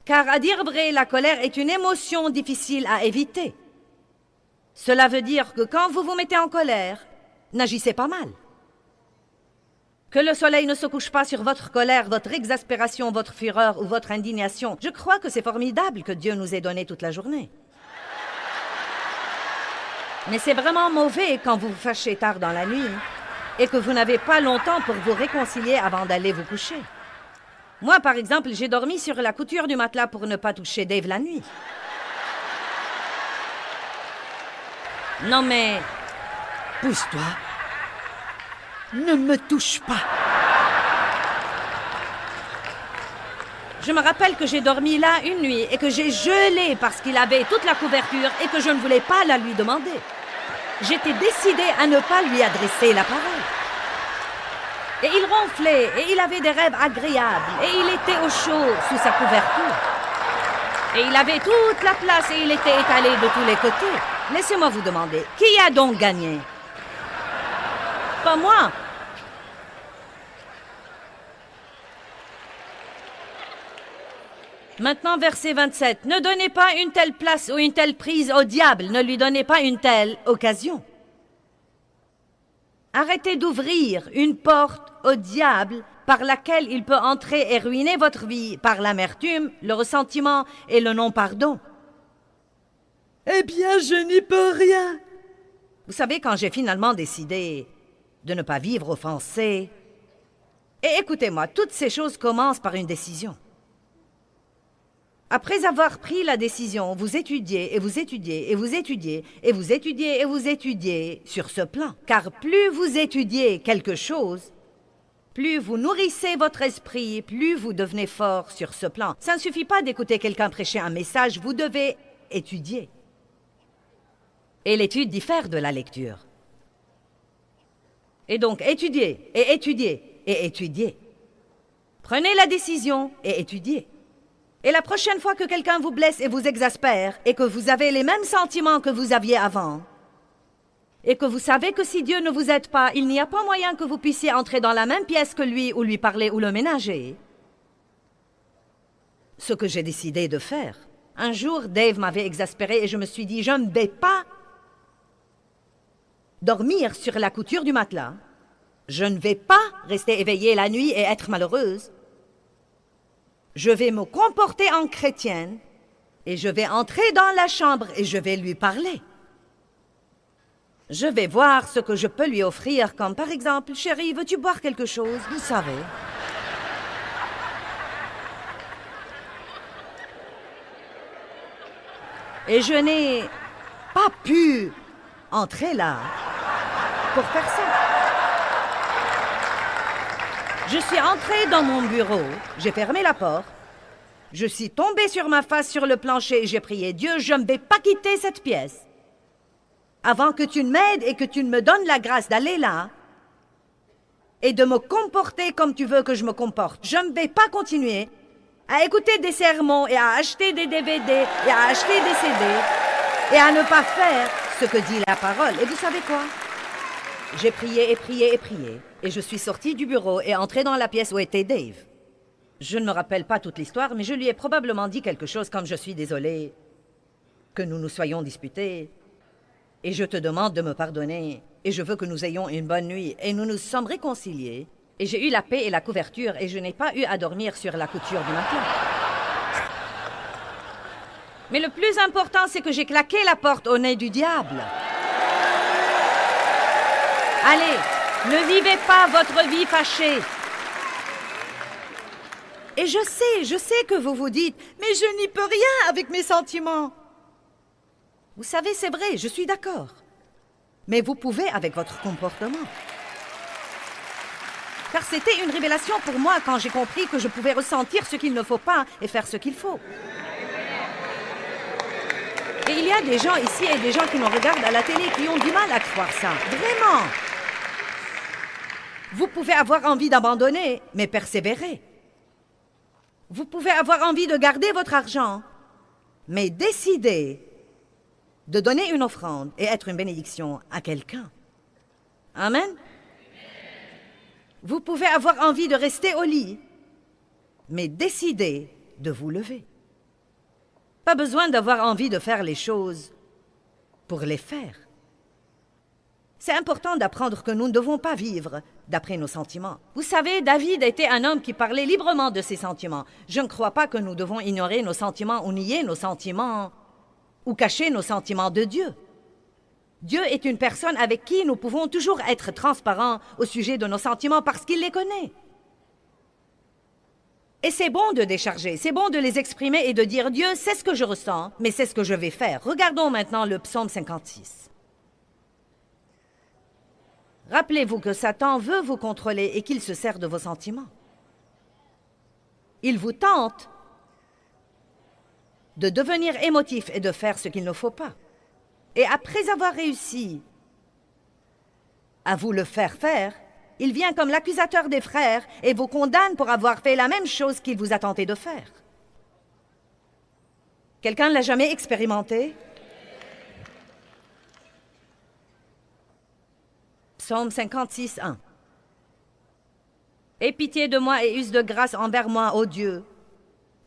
A: Car à dire vrai, la colère est une émotion difficile à éviter. Cela veut dire que quand vous vous mettez en colère, n'agissez pas mal. Que le soleil ne se couche pas sur votre colère, votre exaspération, votre fureur ou votre indignation. Je crois que c'est formidable que Dieu nous ait donné toute la journée. Mais c'est vraiment mauvais quand vous vous fâchez tard dans la nuit et que vous n'avez pas longtemps pour vous réconcilier avant d'aller vous coucher. Moi, par exemple, j'ai dormi sur la couture du matelas pour ne pas toucher Dave la nuit. Non mais... Pousse-toi. Ne me touche pas. Je me rappelle que j'ai dormi là une nuit et que j'ai gelé parce qu'il avait toute la couverture et que je ne voulais pas la lui demander. J'étais décidée à ne pas lui adresser la parole. Et il ronflait, et il avait des rêves agréables, et il était au chaud sous sa couverture. Et il avait toute la place et il était étalé de tous les côtés. Laissez-moi vous demander, qui a donc gagné? Pas moi. Maintenant, verset 27. Ne donnez pas une telle place ou une telle prise au diable. Ne lui donnez pas une telle occasion. Arrêtez d'ouvrir une porte au diable par laquelle il peut entrer et ruiner votre vie par l'amertume, le ressentiment et le non-pardon. Eh bien, je n'y peux rien. Vous savez, quand j'ai finalement décidé de ne pas vivre offensé, et écoutez-moi, toutes ces choses commencent par une décision. Après avoir pris la décision, vous étudiez et vous étudiez et vous étudiez et vous étudiez et vous étudiez sur ce plan. Car plus vous étudiez quelque chose, plus vous nourrissez votre esprit, plus vous devenez fort sur ce plan. Ça ne suffit pas d'écouter quelqu'un prêcher un message, vous devez étudier. Et l'étude diffère de la lecture. Et donc, étudiez et étudiez et étudiez. Prenez la décision et étudiez. Et la prochaine fois que quelqu'un vous blesse et vous exaspère, et que vous avez les mêmes sentiments que vous aviez avant, et que vous savez que si Dieu ne vous aide pas, il n'y a pas moyen que vous puissiez entrer dans la même pièce que lui, ou lui parler, ou le ménager, ce que j'ai décidé de faire. Un jour, Dave m'avait exaspéré et je me suis dit, je ne vais pas dormir sur la couture du matelas. Je ne vais pas rester éveillée la nuit et être malheureuse. Je vais me comporter en chrétienne et je vais entrer dans la chambre et je vais lui parler. Je vais voir ce que je peux lui offrir, comme par exemple, chérie, veux-tu boire quelque chose? Vous savez. Et je n'ai pas pu entrer là pour faire ça. Je suis entrée dans mon bureau, j'ai fermé la porte, je suis tombée sur ma face sur le plancher et j'ai prié, Dieu, je ne vais pas quitter cette pièce avant que tu m'aides et que tu me donnes la grâce d'aller là et de me comporter comme tu veux que je me comporte. Je ne vais pas continuer à écouter des sermons et à acheter des DVD et à acheter des CD et à ne pas faire ce que dit la parole. Et vous savez quoi? J'ai prié et prié et prié. Et je suis sortie du bureau et entrée dans la pièce où était Dave. Je ne me rappelle pas toute l'histoire, mais je lui ai probablement dit quelque chose comme « Je suis désolée que nous nous soyons disputés et je te demande de me pardonner et je veux que nous ayons une bonne nuit. » Et nous nous sommes réconciliés et j'ai eu la paix et la couverture et je n'ai pas eu à dormir sur la couture du matelas. Mais le plus important, c'est que j'ai claqué la porte au nez du diable. Allez, ne vivez pas votre vie fâchée. Et je sais que vous vous dites, mais je n'y peux rien avec mes sentiments. Vous savez, c'est vrai, je suis d'accord. Mais vous pouvez avec votre comportement. Car c'était une révélation pour moi quand j'ai compris que je pouvais ressentir ce qu'il ne faut pas et faire ce qu'il faut. Et il y a des gens ici et des gens qui nous regardent à la télé qui ont du mal à croire ça. Vraiment. Vous pouvez avoir envie d'abandonner, mais persévérer. Vous pouvez avoir envie de garder votre argent, mais décider de donner une offrande et être une bénédiction à quelqu'un. Amen. Vous pouvez avoir envie de rester au lit, mais décider de vous lever. Pas besoin d'avoir envie de faire les choses pour les faire. C'est important d'apprendre que nous ne devons pas vivre d'après nos sentiments. Vous savez, David était un homme qui parlait librement de ses sentiments. Je ne crois pas que nous devons ignorer nos sentiments ou nier nos sentiments ou cacher nos sentiments de Dieu. Dieu est une personne avec qui nous pouvons toujours être transparents au sujet de nos sentiments parce qu'il les connaît. Et c'est bon de décharger, c'est bon de les exprimer et de dire « Dieu, c'est ce que je ressens, mais c'est ce que je vais faire. » Regardons maintenant le psaume 56. Rappelez-vous que Satan veut vous contrôler et qu'il se sert de vos sentiments. Il vous tente de devenir émotif et de faire ce qu'il ne faut pas. Et après avoir réussi à vous le faire faire, il vient comme l'accusateur des frères et vous condamne pour avoir fait la même chose qu'il vous a tenté de faire. Quelqu'un ne l'a jamais expérimenté? Psaume 56, 1. « Aie pitié de moi et use de grâce envers moi, ô Dieu,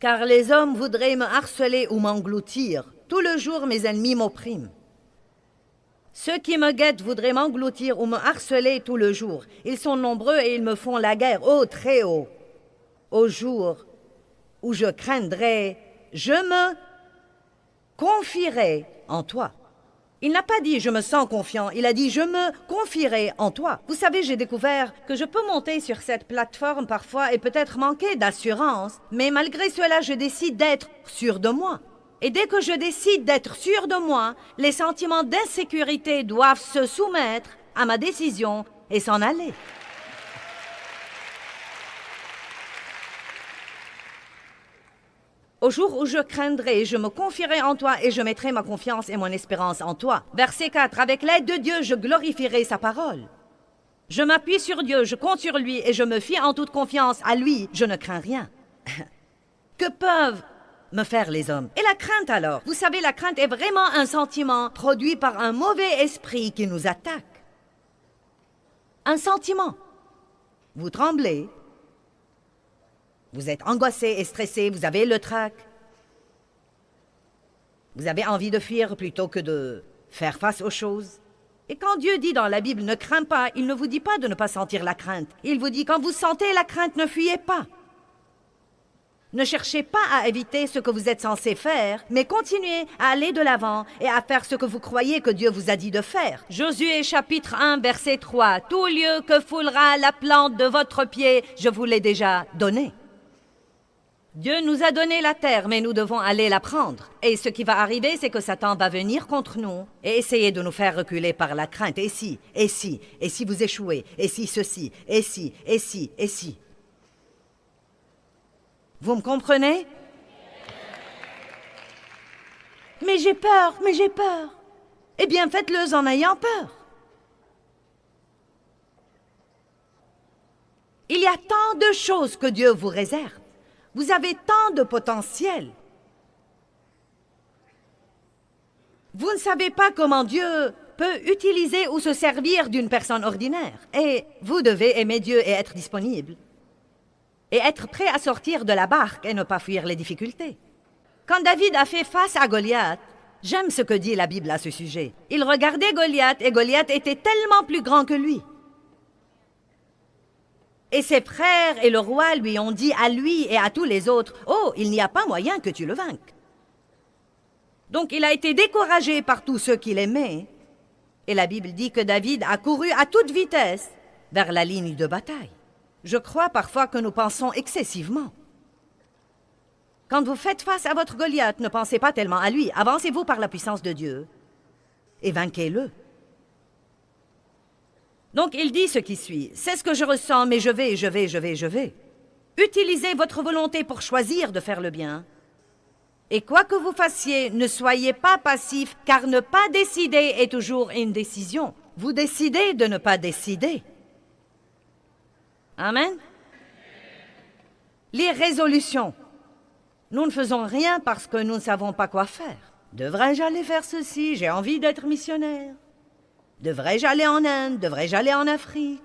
A: car les hommes voudraient me harceler ou m'engloutir. Tout le jour, mes ennemis m'oppriment. Ceux qui me guettent voudraient m'engloutir ou me harceler tout le jour. Ils sont nombreux et ils me font la guerre, ô Très-Haut. Au jour où je craindrai, je me confierai en toi. » Il n'a pas dit « je me sens confiant », il a dit « je me confierai en toi ». Vous savez, j'ai découvert que je peux monter sur cette plateforme parfois et peut-être manquer d'assurance, mais malgré cela, je décide d'être sûr de moi. Et dès que je décide d'être sûr de moi, les sentiments d'insécurité doivent se soumettre à ma décision et s'en aller. Au jour où je craindrai, je me confierai en toi et je mettrai ma confiance et mon espérance en toi. Verset 4. Avec l'aide de Dieu, je glorifierai sa parole. Je m'appuie sur Dieu, je compte sur lui et je me fie en toute confiance à lui. Je ne crains rien. Que peuvent me faire les hommes? Et la crainte alors? Vous savez, la crainte est vraiment un sentiment produit par un mauvais esprit qui nous attaque. Un sentiment. Vous tremblez. Vous êtes angoissé et stressé, vous avez le trac. Vous avez envie de fuir plutôt que de faire face aux choses. Et quand Dieu dit dans la Bible « ne crains pas », il ne vous dit pas de ne pas sentir la crainte. Il vous dit « quand vous sentez la crainte, ne fuyez pas ». Ne cherchez pas à éviter ce que vous êtes censé faire, mais continuez à aller de l'avant et à faire ce que vous croyez que Dieu vous a dit de faire. Josué chapitre 1, verset 3. « Tout lieu que foulera la plante de votre pied, je vous l'ai déjà donné. » Dieu nous a donné la terre, mais nous devons aller la prendre. Et ce qui va arriver, c'est que Satan va venir contre nous et essayer de nous faire reculer par la crainte. Et si vous échouez, et si ceci, et si. Vous me comprenez? Mais j'ai peur. Eh bien, faites-le en ayant peur. Il y a tant de choses que Dieu vous réserve. Vous avez tant de potentiel. Vous ne savez pas comment Dieu peut utiliser ou se servir d'une personne ordinaire. Et vous devez aimer Dieu et être disponible. Et être prêt à sortir de la barque et ne pas fuir les difficultés. Quand David a fait face à Goliath, j'aime ce que dit la Bible à ce sujet. Il regardait Goliath et Goliath était tellement plus grand que lui. Et ses frères et le roi lui ont dit à lui et à tous les autres, « Oh, il n'y a pas moyen que tu le vainques. » Donc il a été découragé par tous ceux qu'il aimait. Et la Bible dit que David a couru à toute vitesse vers la ligne de bataille. Je crois parfois que nous pensons excessivement. Quand vous faites face à votre Goliath, ne pensez pas tellement à lui. Avancez-vous par la puissance de Dieu et vainquez-le. Donc, il dit ce qui suit. C'est ce que je ressens, mais je vais. Utilisez votre volonté pour choisir de faire le bien. Et quoi que vous fassiez, ne soyez pas passif, car ne pas décider est toujours une décision. Vous décidez de ne pas décider. Amen. Les résolutions. Nous ne faisons rien parce que nous ne savons pas quoi faire. Devrais-je aller faire ceci? J'ai envie d'être missionnaire. Devrais-je aller en Inde? Devrais-je aller en Afrique?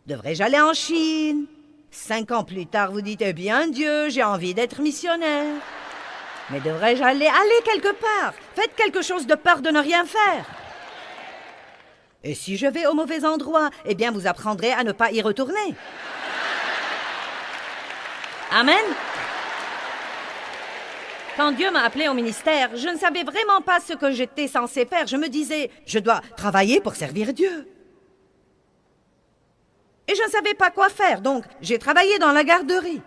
A: Devrais-je aller en Chine? 5 ans plus tard, vous dites, eh bien Dieu, j'ai envie d'être missionnaire. Mais devrais-je aller quelque part? Faites quelque chose de peur de ne rien faire. Et si je vais au mauvais endroit, eh bien vous apprendrez à ne pas y retourner. Amen. Quand Dieu m'a appelé au ministère, je ne savais vraiment pas ce que j'étais censée faire. Je me disais, je dois travailler pour servir Dieu. Et je ne savais pas quoi faire, donc j'ai travaillé dans la garderie.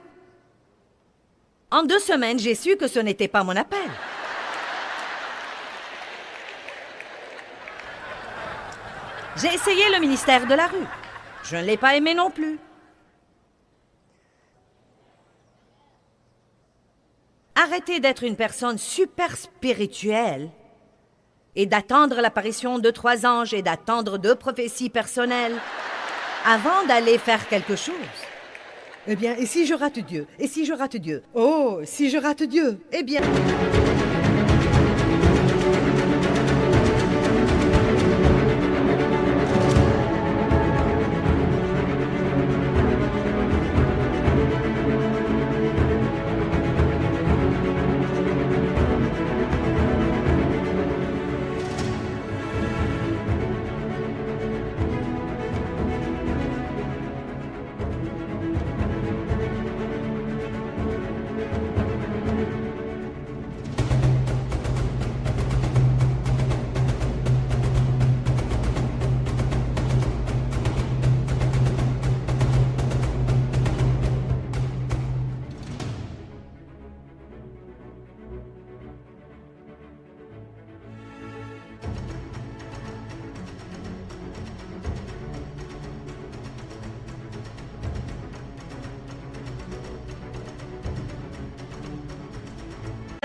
A: En 2 semaines, j'ai su que ce n'était pas mon appel. J'ai essayé le ministère de la rue. Je ne l'ai pas aimé non plus. Arrêtez d'être une personne super spirituelle et d'attendre l'apparition de 3 anges et d'attendre 2 prophéties personnelles avant d'aller faire quelque chose. Eh bien, et si je rate Dieu? Et si je rate Dieu? Oh, si je rate Dieu? Eh bien...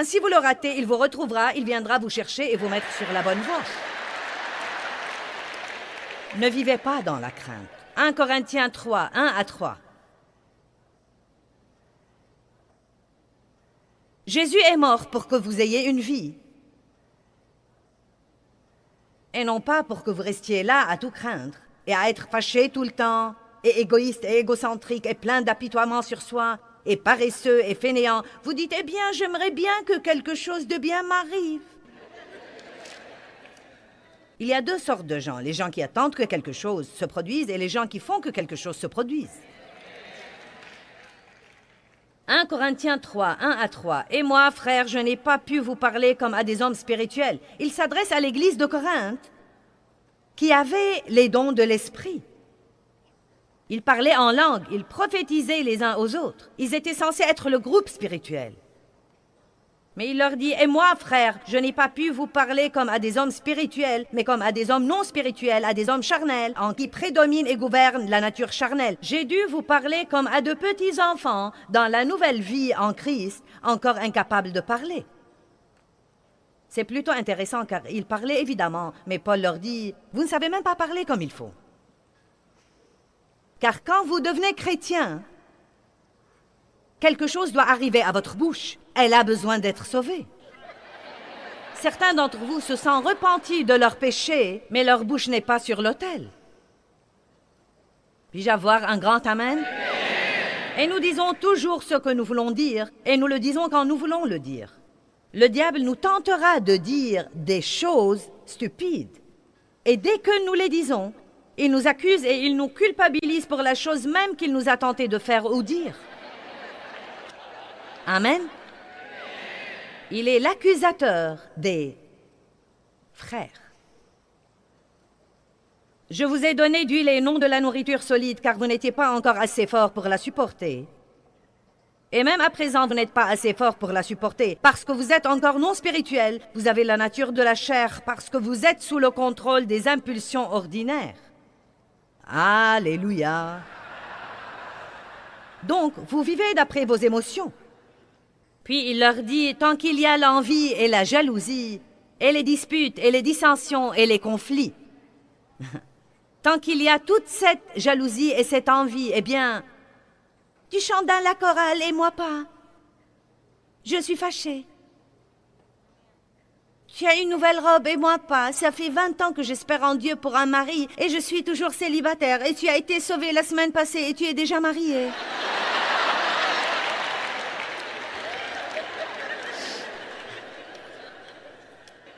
A: Si vous le ratez, il vous retrouvera, il viendra vous chercher et vous mettre sur la bonne voie. Ne vivez pas dans la crainte. 1 Corinthiens 3, 1 à 3. Jésus est mort pour que vous ayez une vie. Et non pas pour que vous restiez là à tout craindre et à être fâché tout le temps, et égoïste et égocentrique et plein d'apitoiement sur soi, et paresseux et fainéant. Vous dites, eh bien, j'aimerais bien que quelque chose de bien m'arrive. Il y a 2 sortes de gens, les gens qui attendent que quelque chose se produise et les gens qui font que quelque chose se produise. 1 Corinthiens 3, 1 à 3. Et moi, frère, je n'ai pas pu vous parler comme à des hommes spirituels. Il s'adresse à l'église de Corinthe qui avait les dons de l'esprit. Ils parlaient en langue, ils prophétisaient les uns aux autres. Ils étaient censés être le groupe spirituel. Mais il leur dit, « Et moi, frères, je n'ai pas pu vous parler comme à des hommes spirituels, mais comme à des hommes non spirituels, à des hommes charnels, en qui prédomine et gouverne la nature charnelle. J'ai dû vous parler comme à de petits enfants, dans la nouvelle vie en Christ, encore incapables de parler. » C'est plutôt intéressant car ils parlaient évidemment, mais Paul leur dit, « Vous ne savez même pas parler comme il faut. » Car quand vous devenez chrétien, quelque chose doit arriver à votre bouche. Elle a besoin d'être sauvée. Certains d'entre vous se sont repentis de leurs péchés, mais leur bouche n'est pas sur l'autel. Puis-je avoir un grand amen? Et nous disons toujours ce que nous voulons dire, et nous le disons quand nous voulons le dire. Le diable nous tentera de dire des choses stupides. Et dès que nous les disons, il nous accuse et il nous culpabilise pour la chose même qu'il nous a tenté de faire ou dire. Amen. Il est l'accusateur des frères. Je vous ai donné d'huile et non de la nourriture solide, car vous n'étiez pas encore assez fort pour la supporter. Et même à présent, vous n'êtes pas assez fort pour la supporter, parce que vous êtes encore non spirituel, vous avez la nature de la chair, parce que vous êtes sous le contrôle des impulsions ordinaires. Alléluia. Donc, vous vivez d'après vos émotions. Puis il leur dit, tant qu'il y a l'envie et la jalousie, et les disputes, et les dissensions, et les conflits, tant qu'il y a toute cette jalousie et cette envie, eh bien, tu chantes dans la chorale et moi pas. Je suis fâchée. Tu as une nouvelle robe et moi pas. Ça fait 20 ans que j'espère en Dieu pour un mari et je suis toujours célibataire. Et tu as été sauvée la semaine passée et tu es déjà mariée.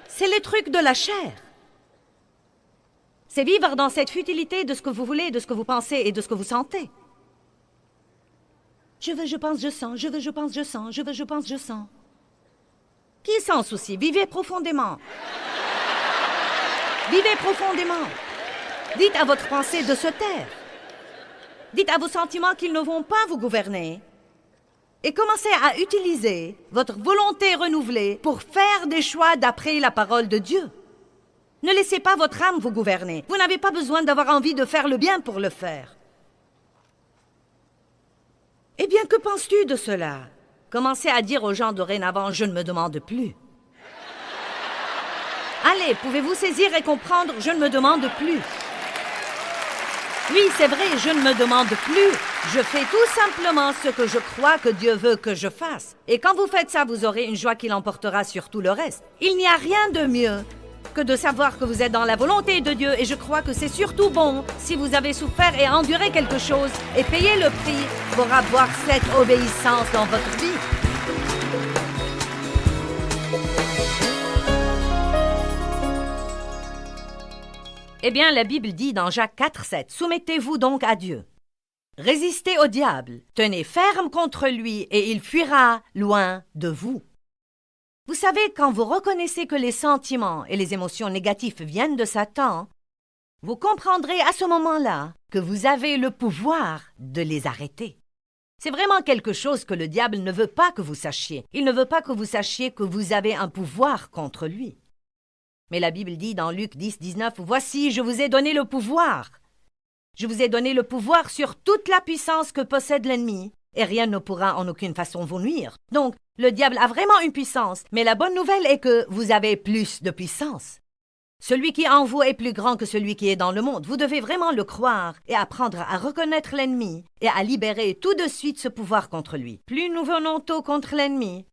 A: C'est les trucs de la chair. C'est vivre dans cette futilité de ce que vous voulez, de ce que vous pensez et de ce que vous sentez. Je veux, je pense, je sens. Je veux, je pense, je sens. Je veux, je pense, je sens. Qui s'en soucie? Vivez profondément. Vivez profondément. Dites à votre pensée de se taire. Dites à vos sentiments qu'ils ne vont pas vous gouverner. Et commencez à utiliser votre volonté renouvelée pour faire des choix d'après la parole de Dieu. Ne laissez pas votre âme vous gouverner. Vous n'avez pas besoin d'avoir envie de faire le bien pour le faire. Eh bien, que penses-tu de cela? Commencez à dire aux gens dorénavant, je ne me demande plus. Allez, pouvez-vous saisir et comprendre, je ne me demande plus. Oui, c'est vrai, je ne me demande plus. Je fais tout simplement ce que je crois que Dieu veut que je fasse. Et quand vous faites ça, vous aurez une joie qui l'emportera sur tout le reste. Il n'y a rien de mieux que de savoir que vous êtes dans la volonté de Dieu. Et je crois que c'est surtout bon, si vous avez souffert et enduré quelque chose et payé le prix pour avoir cette obéissance dans votre vie. Eh bien, la Bible dit dans Jacques 4,7, « Soumettez-vous donc à Dieu. Résistez au diable, tenez ferme contre lui et il fuira loin de vous. » Vous savez, quand vous reconnaissez que les sentiments et les émotions négatives viennent de Satan, vous comprendrez à ce moment-là que vous avez le pouvoir de les arrêter. C'est vraiment quelque chose que le diable ne veut pas que vous sachiez. Il ne veut pas que vous sachiez que vous avez un pouvoir contre lui. Mais la Bible dit dans Luc 10, 19, « Voici, je vous ai donné le pouvoir. Je vous ai donné le pouvoir sur toute la puissance que possède l'ennemi, et rien ne pourra en aucune façon vous nuire. » Donc, le diable a vraiment une puissance, mais la bonne nouvelle est que vous avez plus de puissance. Celui qui est en vous est plus grand que celui qui est dans le monde. Vous devez vraiment le croire et apprendre à reconnaître l'ennemi et à libérer tout de suite ce pouvoir contre lui. Plus nous venons tôt contre l'ennemi,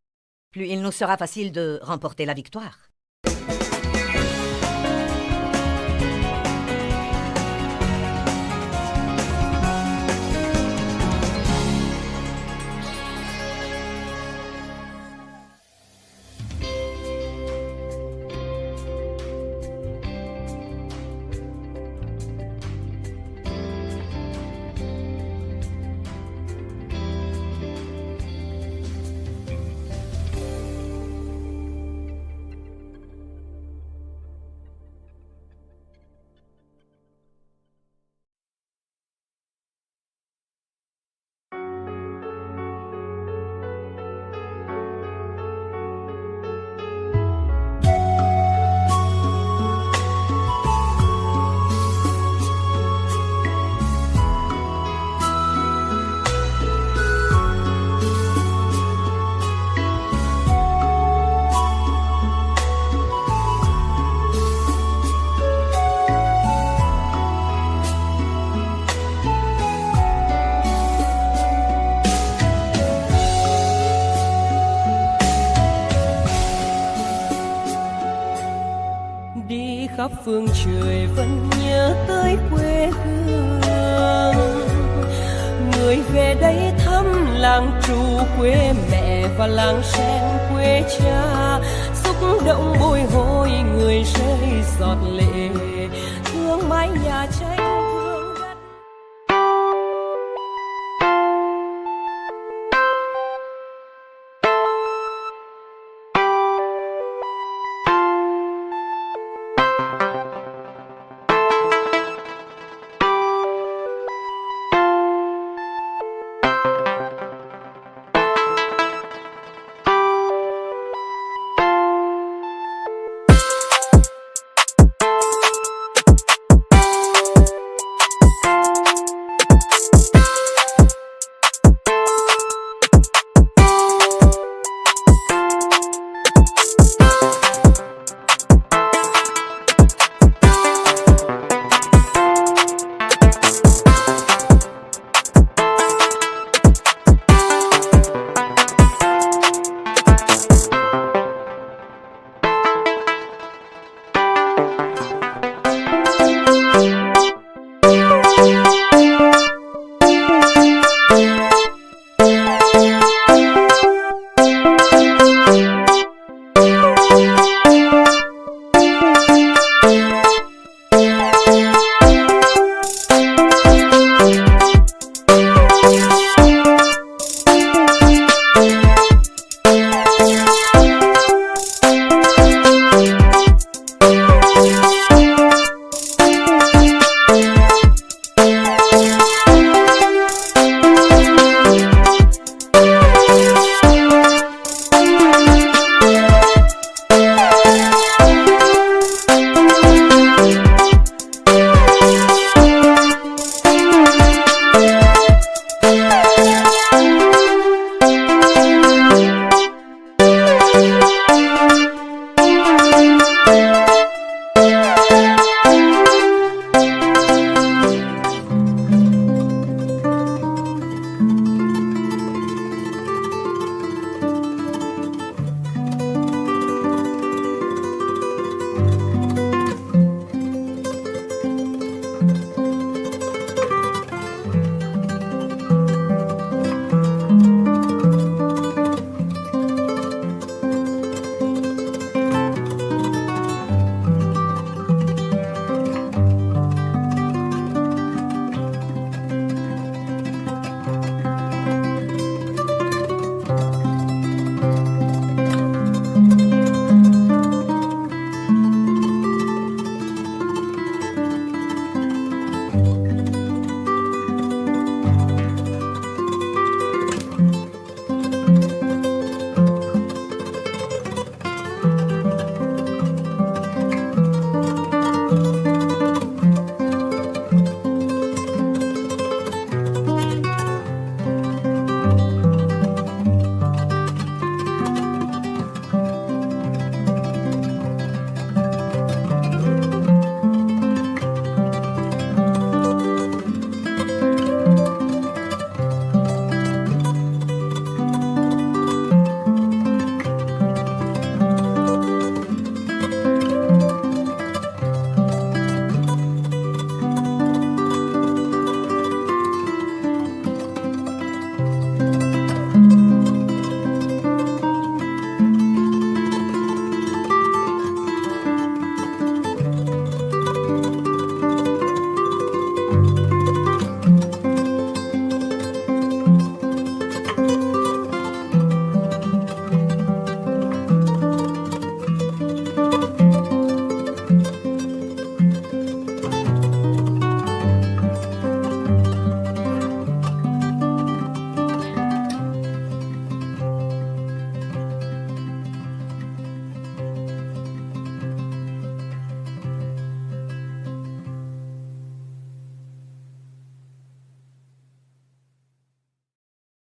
A: plus il nous sera facile de remporter la victoire.
B: phương trời vẫn nhớ tới quê hương. Người về đây thăm làng Trù quê mẹ và làng Sen quê cha, xúc động bồi hồi người rơi giọt lệ, thương mái nhà cháy.